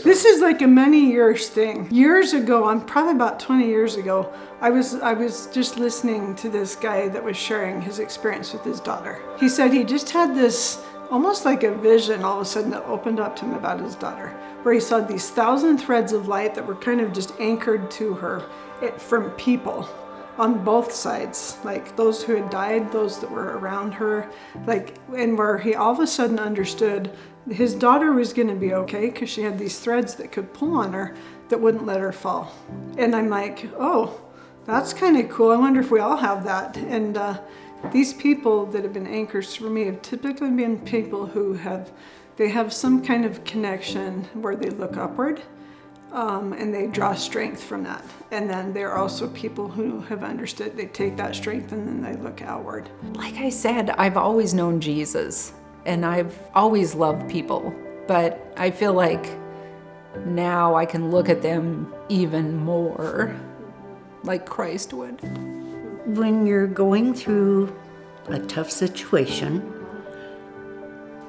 This is like a many years thing. Years ago, probably about 20 years ago, I was just listening to this guy that was sharing his experience with his daughter. He said he just had this almost like a vision all of a sudden that opened up to him about his daughter, where he saw these 1,000 threads of light that were kind of just anchored to her from people on both sides, like those who had died, those that were around her, and where he all of a sudden understood his daughter was going to be okay because she had these threads that could pull on her that wouldn't let her fall. And I'm like, oh, that's kind of cool. I wonder if we all have that. And these people that have been anchors for me have typically been people who have some kind of connection where they look upward. And they draw strength from that. And then there are also people who have understood, they take that strength and then they look outward. Like I said, I've always known Jesus and I've always loved people, but I feel like now I can look at them even more like Christ would. When you're going through a tough situation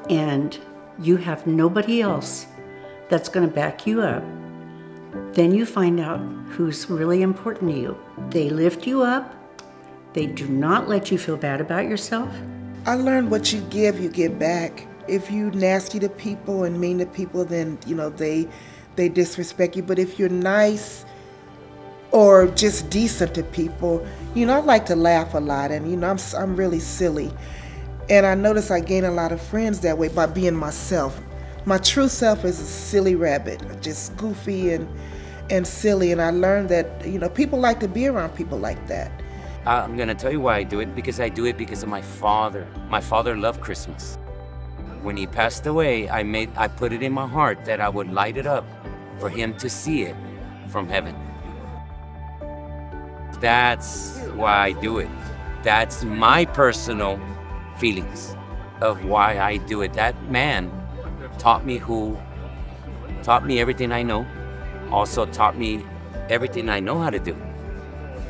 and you have nobody else that's going to back you up, then you find out who's really important to you. They lift you up. They do not let you feel bad about yourself. I learned what you give, you get back. If you nasty to people and mean to people, then, they disrespect you. But if you're nice or just decent to people, I like to laugh a lot and, I'm really silly. And I notice I gain a lot of friends that way by being myself. My true self is a silly rabbit, just goofy and silly. And I learned that, people like to be around people like that. I'm gonna tell you why I do it, because I do it because of my father. My father loved Christmas. When he passed away, I put it in my heart that I would light it up for him to see it from heaven. That's why I do it. That's my personal feelings of why I do it. That man taught me everything I know, also taught me everything I know how to do.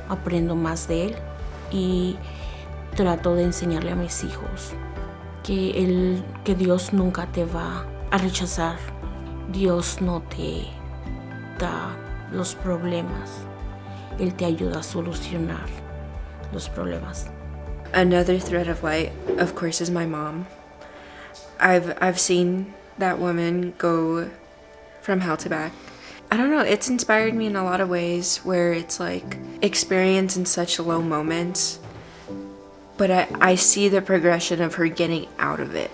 Aprendo más de él y trato de enseñarle a mis hijos que Dios nunca te va a rechazar. Dios no te da los problemas. Él te ayuda a solucionar los problemas. Another thread of light, of course, is my mom. I've seen that woman go from hell to back. I don't know, it's inspired me in a lot of ways where it's like experience in such low moments, but I see the progression of her getting out of it.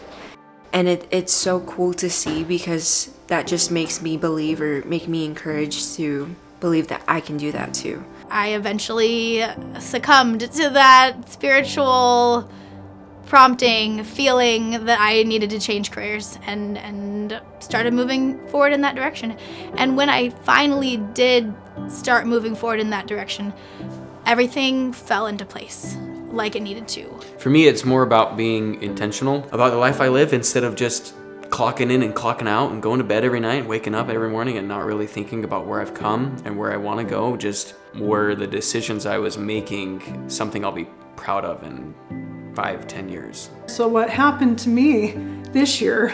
And it's so cool to see, because that just makes me believe, or make me encouraged to believe that I can do that too. I eventually succumbed to that spiritual prompting, feeling that I needed to change careers and started moving forward in that direction. And when I finally did start moving forward in that direction, everything fell into place like it needed to. For me, it's more about being intentional about the life I live, instead of just clocking in and clocking out and going to bed every night, waking up every morning and not really thinking about where I've come and where I want to go. Just were the decisions I was making something I'll be proud of in 5-10 years. So what happened to me this year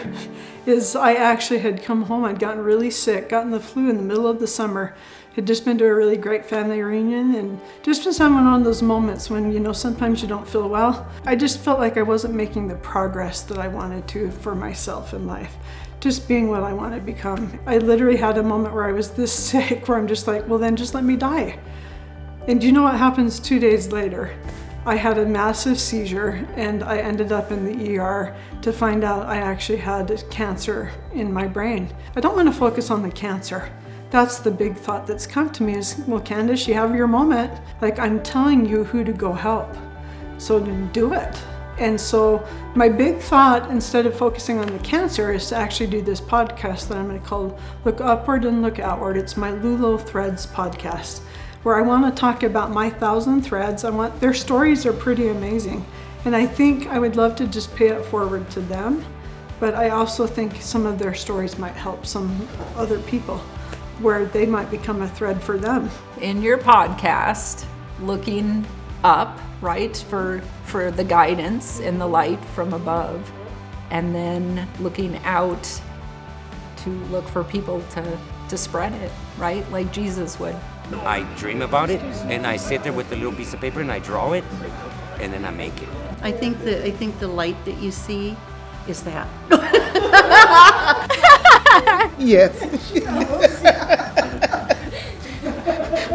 is I actually had come home. I'd gotten really sick, gotten the flu in the middle of the summer, had just been to a really great family reunion, and just was having one of those moments when, sometimes you don't feel well. I just felt like I wasn't making the progress that I wanted to for myself in life, just being what I want to become. I literally had a moment where I was this sick where I'm just like, well, then just let me die. And do you know what happens 2 days later? I had a massive seizure and I ended up in the ER to find out I actually had cancer in my brain. I don't want to focus on the cancer. That's the big thought that's come to me is, well, Candace, you have your moment. Like, I'm telling you who to go help. So do it. And so my big thought, instead of focusing on the cancer, is to actually do this podcast that I'm going to call Look Upward and Look Outward. It's my LULOThreads podcast, where I want to talk about my 1,000 threads. Their stories are pretty amazing. And I think I would love to just pay it forward to them. But I also think some of their stories might help some other people, where they might become a thread for them. In your podcast, looking up, right, for the guidance and the light from above, and then looking out to look for people to spread it, right? Like Jesus would. I dream about it, and I sit there with a little piece of paper and I draw it, and then I make it. I think the light that you see is that. Yes.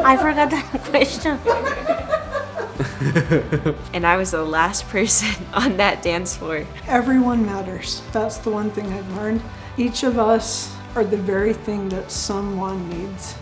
I forgot that question. And I was the last person on that dance floor. Everyone matters. That's the one thing I've learned. Each of us are the very thing that someone needs.